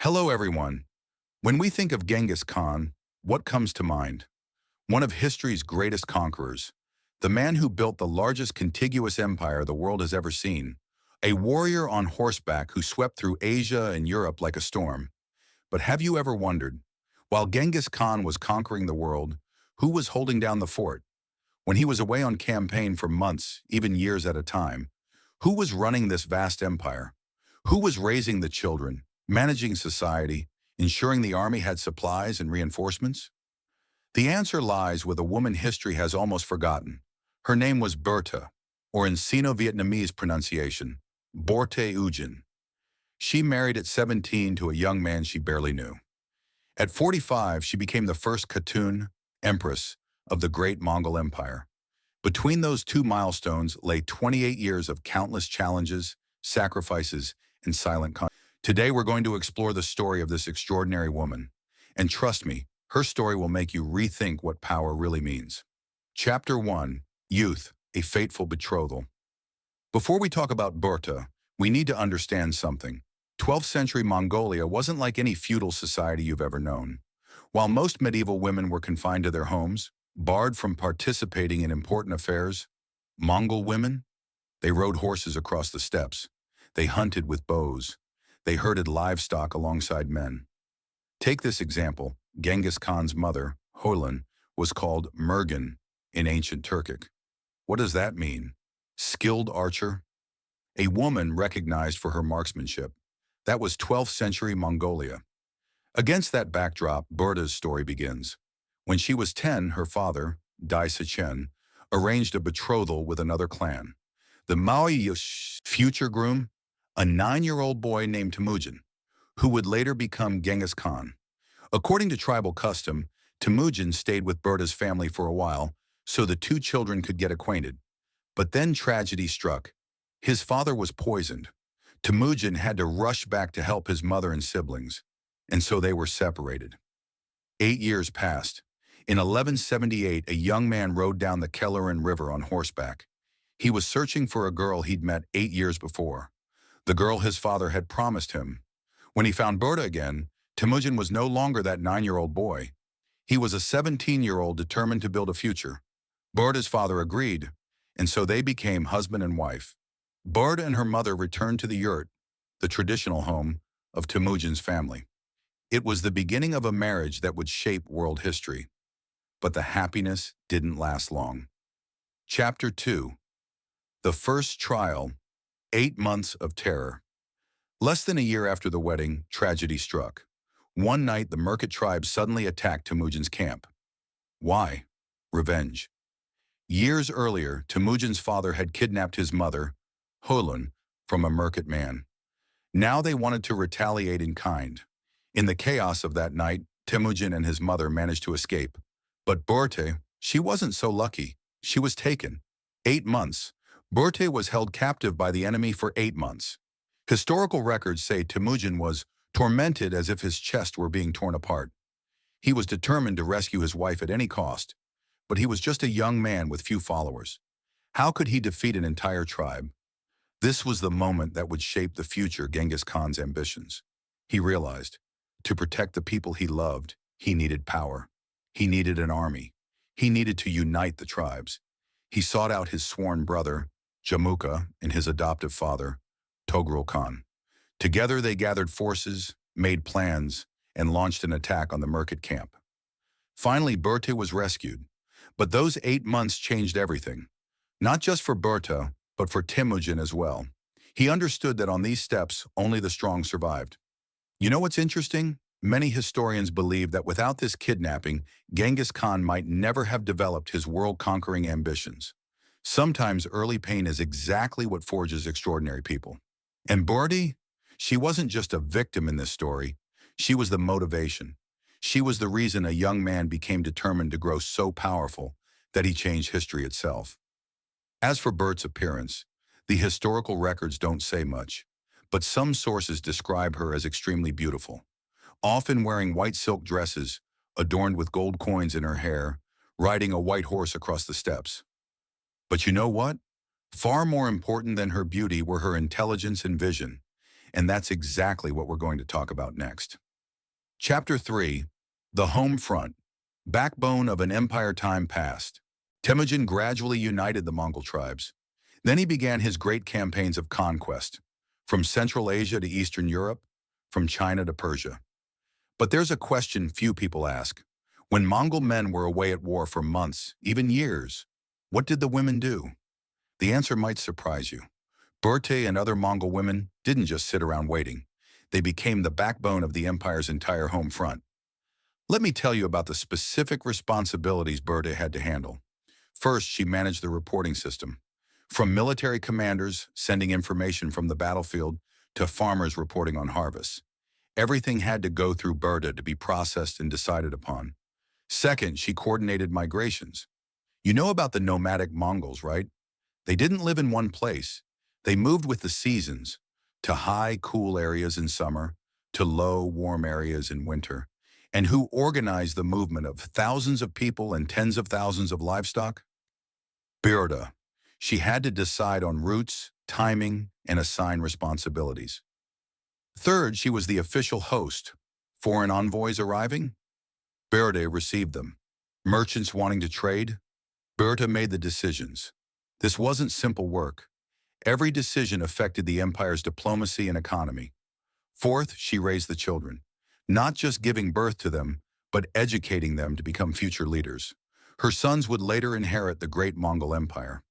Hello, everyone. When we think of Genghis Khan, what comes to mind? One of history's greatest conquerors, the man who built the largest contiguous empire the world has ever seen, a warrior on horseback who swept through Asia and Europe like a storm. But have you ever wondered, while Genghis Khan was conquering the world, who was holding down the fort? When he was away on campaign for months, even years at a time, who was running this vast empire? Who was raising the children, managing society, ensuring the army had supplies and reinforcements? The answer lies with a woman history has almost forgotten. Her name was Börte, or in Sino-Vietnamese pronunciation, Borte Ujin. She married at 17 to a young man she barely knew. At 45, she became the first Khatun, Empress, of the great Mongol Empire. Between those two milestones lay 28 years of countless challenges, sacrifices, and silent conflict. Today, we're going to explore the story of this extraordinary woman. And trust me, her story will make you rethink what power really means. Chapter 1, Youth, a Fateful Betrothal. Before we talk about Börte, we need to understand something. 12th century Mongolia wasn't like any feudal society you've ever known. While most medieval women were confined to their homes, barred from participating in important affairs, Mongol women, they rode horses across the steppes. They hunted with bows. They herded livestock alongside men. Take this example. Genghis Khan's mother, Hoylan, was called Mergen in ancient Turkic. What does that mean? Skilled archer? A woman recognized for her marksmanship. That was 12th century Mongolia. Against that backdrop, Börte's story begins. When she was 10, her father, Dai Sichen, arranged a betrothal with another clan. The Maoyi's future groom, a 9-year-old boy named Temüjin, who would later become Genghis Khan. According to tribal custom, Temüjin stayed with Börte's family for a while so the two children could get acquainted. But then tragedy struck. His father was poisoned. Temüjin had to rush back to help his mother and siblings, and so they were separated. 8 years passed. In 1178, a young man rode down the Kelerin River on horseback. He was searching for a girl he'd met 8 years before, the girl his father had promised him. When he found Börte again, Temüjin was no longer that 9-year-old boy. He was a 17-year-old determined to build a future. Börte's father agreed, and so they became husband and wife. Börte and her mother returned to the yurt, the traditional home of Temüjin's family. It was the beginning of a marriage that would shape world history. But the happiness didn't last long. Chapter 2. The First Trial, 8 Months of Terror. Less than a year after the wedding, tragedy struck. One night, the Merkit tribe suddenly attacked Temüjin's camp. Why? Revenge. Years earlier, Temüjin's father had kidnapped his mother, Hoylan, from a Merkit man. Now they wanted to retaliate in kind. In the chaos of that night, Temüjin and his mother managed to escape. But Borte, she wasn't so lucky. She was taken. 8 months. Borte was held captive by the enemy for 8 months. Historical records say Temüjin was tormented as if his chest were being torn apart. He was determined to rescue his wife at any cost, but he was just a young man with few followers. How could he defeat an entire tribe? This was the moment that would shape the future Genghis Khan's ambitions. He realized, to protect the people he loved, he needed power. He needed an army. He needed to unite the tribes. He sought out his sworn brother, Jamuka, and his adoptive father, Togrul Khan. Together they gathered forces, made plans, and launched an attack on the Merkit camp. Finally, Börte was rescued. But those 8 months changed everything. Not just for Börte, but for Temüjin as well. He understood that on these steps, only the strong survived. You know what's interesting? Many historians believe that without this kidnapping, Genghis Khan might never have developed his world-conquering ambitions. Sometimes early pain is exactly what forges extraordinary people. And Börte? She wasn't just a victim in this story. She was the motivation. She was the reason a young man became determined to grow so powerful that he changed history itself. As for Börte's appearance, the historical records don't say much, but some sources describe her as extremely beautiful, often wearing white silk dresses, adorned with gold coins in her hair, riding a white horse across the steppes. But you know what? Far more important than her beauty were her intelligence and vision. And that's exactly what we're going to talk about next. Chapter 3. The Home Front, Backbone of an Empire Time Past. Temüjin gradually united the Mongol tribes. Then he began his great campaigns of conquest, from Central Asia to Eastern Europe, from China to Persia. But there's a question few people ask. When Mongol men were away at war for months, even years, what did the women do? The answer might surprise you. Börte and other Mongol women didn't just sit around waiting. They became the backbone of the empire's entire home front. Let me tell you about the specific responsibilities Börte had to handle. First, she managed the reporting system. From military commanders sending information from the battlefield to farmers reporting on harvests. Everything had to go through Börte to be processed and decided upon. Second, she coordinated migrations. You know about the nomadic Mongols, right? They didn't live in one place. They moved with the seasons, to high, cool areas in summer, to low, warm areas in winter. And who organized the movement of thousands of people and tens of thousands of livestock? Börte. She had to decide on routes, timing, and assign responsibilities. Third, she was the official host. Foreign envoys arriving? Börte received them. Merchants wanting to trade? Börte made the decisions. This wasn't simple work. Every decision affected the empire's diplomacy and economy. Fourth, she raised the children, not just giving birth to them, but educating them to become future leaders. Her sons would later inherit the great Mongol Empire.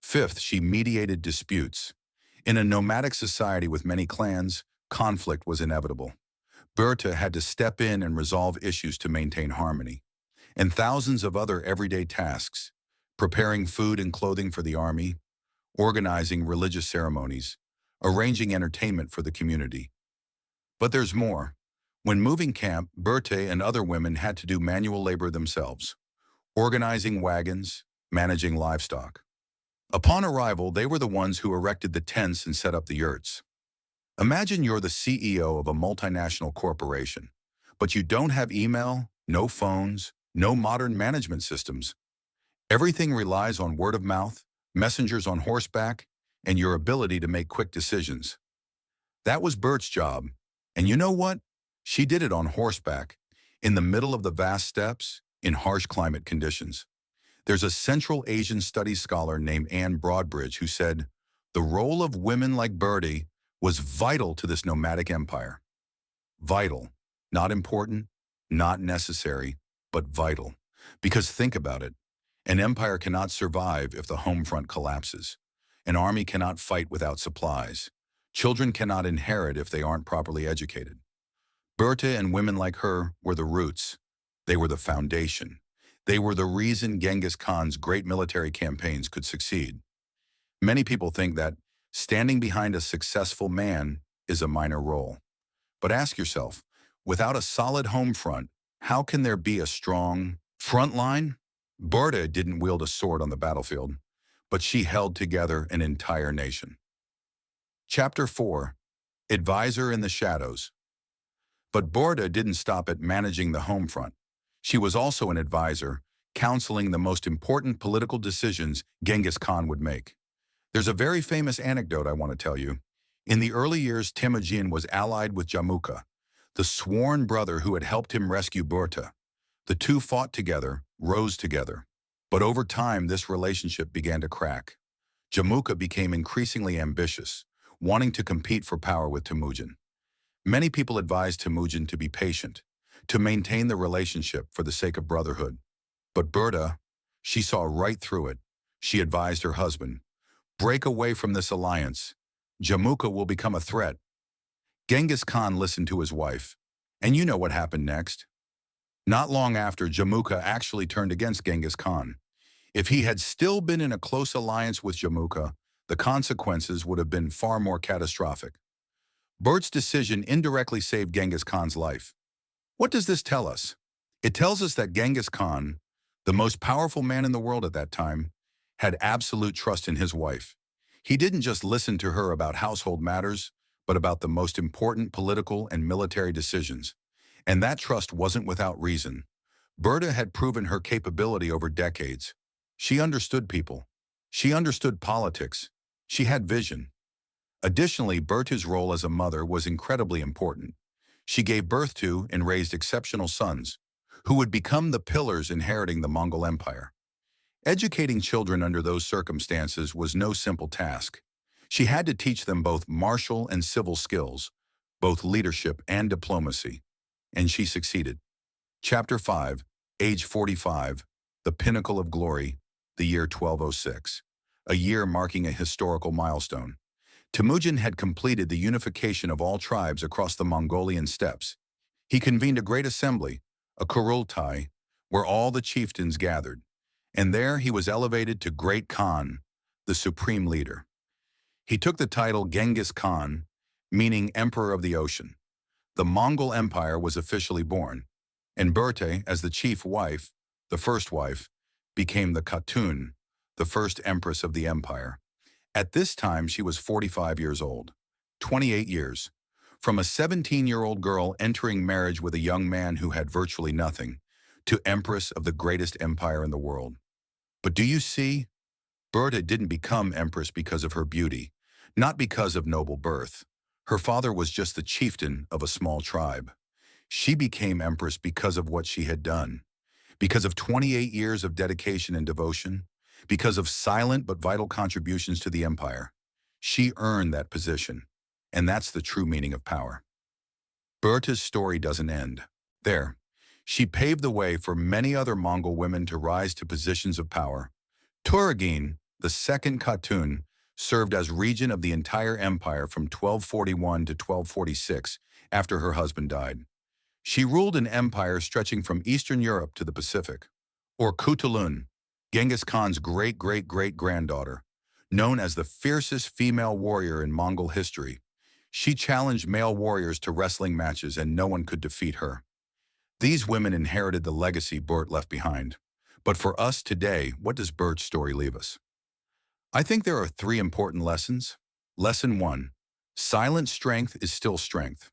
Fifth, she mediated disputes. In a nomadic society with many clans, conflict was inevitable. Börte had to step in and resolve issues to maintain harmony. And thousands of other everyday tasks, preparing food and clothing for the army, organizing religious ceremonies, arranging entertainment for the community. But there's more. When moving camp, Börte and other women had to do manual labor themselves, organizing wagons, managing livestock. Upon arrival, they were the ones who erected the tents and set up the yurts. Imagine you're the CEO of a multinational corporation, but you don't have email, no phones, no modern management systems. Everything relies on word of mouth, messengers on horseback, and your ability to make quick decisions. That was Börte's job. And you know what? She did it on horseback, in the middle of the vast steppes, in harsh climate conditions. There's a Central Asian studies scholar named Anne Broadbridge who said, the role of women like Börte was vital to this nomadic empire. Vital. Not important, not necessary, but vital. Because think about it. An empire cannot survive if the home front collapses. An army cannot fight without supplies. Children cannot inherit if they aren't properly educated. Börte and women like her were the roots. They were the foundation. They were the reason Genghis Khan's great military campaigns could succeed. Many people think that standing behind a successful man is a minor role. But ask yourself, without a solid home front, how can there be a strong front line? Börte didn't wield a sword on the battlefield, but she held together an entire nation. Chapter 4. Advisor in the Shadows. But Börte didn't stop at managing the home front. She was also an advisor, counseling the most important political decisions Genghis Khan would make. There's a very famous anecdote I want to tell you. In the early years, Temüjin was allied with Jamuka, the sworn brother who had helped him rescue Börte. The two fought together, rose together. But over time, this relationship began to crack. Jamuka became increasingly ambitious, wanting to compete for power with Temüjin. Many people advised Temüjin to be patient, to maintain the relationship for the sake of brotherhood. But Börte, she saw right through it. She advised her husband, break away from this alliance. Jamuka will become a threat. Genghis Khan listened to his wife. And you know what happened next. Not long after, Jamuka actually turned against Genghis Khan. If he had still been in a close alliance with Jamuka, the consequences would have been far more catastrophic. Börte's decision indirectly saved Genghis Khan's life. What does this tell us? It tells us that Genghis Khan, the most powerful man in the world at that time, had absolute trust in his wife. He didn't just listen to her about household matters, but about the most important political and military decisions. And that trust wasn't without reason. Börte had proven her capability over decades. She understood people. She understood politics. She had vision. Additionally, Börte's role as a mother was incredibly important. She gave birth to and raised exceptional sons, who would become the pillars inheriting the Mongol Empire. Educating children under those circumstances was no simple task. She had to teach them both martial and civil skills, both leadership and diplomacy, and she succeeded. Chapter 5, Age 45, The Pinnacle of Glory, the year 1206, a year marking a historical milestone. Temüjin had completed the unification of all tribes across the Mongolian steppes. He convened a great assembly, a kurultai, where all the chieftains gathered, and there he was elevated to Great Khan, the supreme leader. He took the title Genghis Khan, meaning Emperor of the Ocean. The Mongol Empire was officially born, and Börte, as the chief wife, the first wife, became the Khatun, the first empress of the empire. At this time, she was 45 years old, 28 years. From a 17-year-old girl entering marriage with a young man who had virtually nothing, to empress of the greatest empire in the world. But do you see? Borte didn't become empress because of her beauty, not because of noble birth. Her father was just the chieftain of a small tribe. She became empress because of what she had done, because of 28 years of dedication and devotion, because of silent but vital contributions to the empire. She earned that position, and that's the true meaning of power. Börte's story doesn't end there. She paved the way for many other Mongol women to rise to positions of power. Temüjin, the second Khatun, served as regent of the entire empire from 1241 to 1246 after her husband died. She ruled an empire stretching from Eastern Europe to the Pacific. Or Khatun, Genghis Khan's great-great-great-granddaughter, known as the fiercest female warrior in Mongol history. She challenged male warriors to wrestling matches and no one could defeat her. These women inherited the legacy Börte left behind. But for us today, what does Börte's story leave us? I think there are 3 important lessons. Lesson 1. Silent strength is still strength.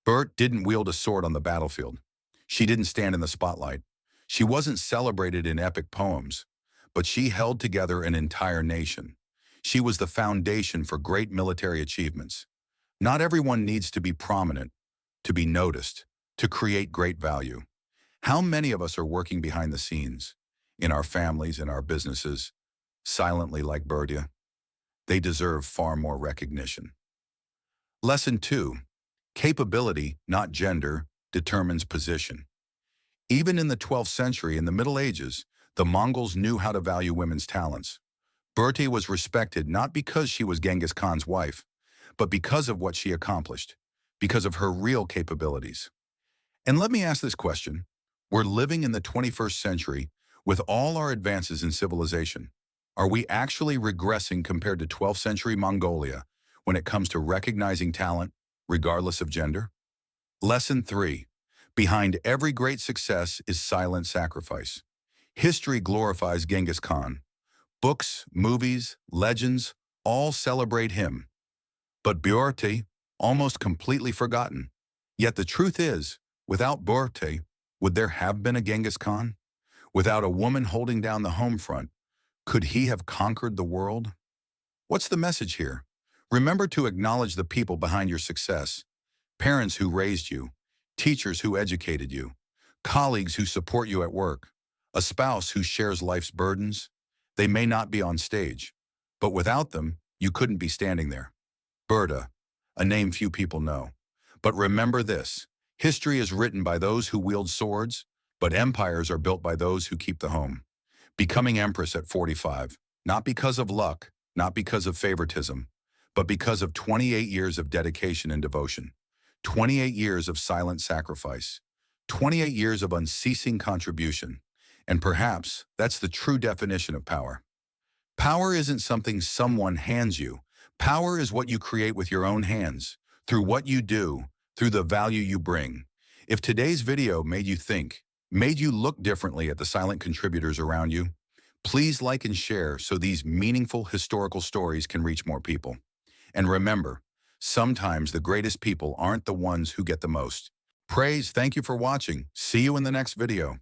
Börte didn't wield a sword on the battlefield. She didn't stand in the spotlight. She wasn't celebrated in epic poems, but she held together an entire nation. She was the foundation for great military achievements. Not everyone needs to be prominent, to be noticed, to create great value. How many of us are working behind the scenes, in our families, in our businesses, silently like Börte? They deserve far more recognition. Lesson 2. Capability, not gender, determines position. Even in the 12th century, in the Middle Ages, the Mongols knew how to value women's talents. Börte was respected not because she was Genghis Khan's wife, but because of what she accomplished, because of her real capabilities. And let me ask this question. We're living in the 21st century with all our advances in civilization. Are we actually regressing compared to 12th century Mongolia when it comes to recognizing talent, regardless of gender? Lesson 3. Behind every great success is silent sacrifice. History glorifies Genghis Khan. Books, movies, legends, all celebrate him. But Börte, almost completely forgotten. Yet the truth is, without Börte, would there have been a Genghis Khan? Without a woman holding down the home front, could he have conquered the world? What's the message here? Remember to acknowledge the people behind your success. Parents who raised you, teachers who educated you, colleagues who support you at work, a spouse who shares life's burdens. They may not be on stage, but without them, you couldn't be standing there. Börte, a name few people know. But remember this, history is written by those who wield swords, but empires are built by those who keep the home. Becoming empress at 45, not because of luck, not because of favoritism, but because of 28 years of dedication and devotion, 28 years of silent sacrifice, 28 years of unceasing contribution, and perhaps that's the true definition of power. Power isn't something someone hands you. Power is what you create with your own hands, through what you do, through the value you bring. If today's video made you think, made you look differently at the silent contributors around you, please like and share so these meaningful historical stories can reach more people. And remember, sometimes the greatest people aren't the ones who get the most. Praise, thank you for watching. See you in the next video.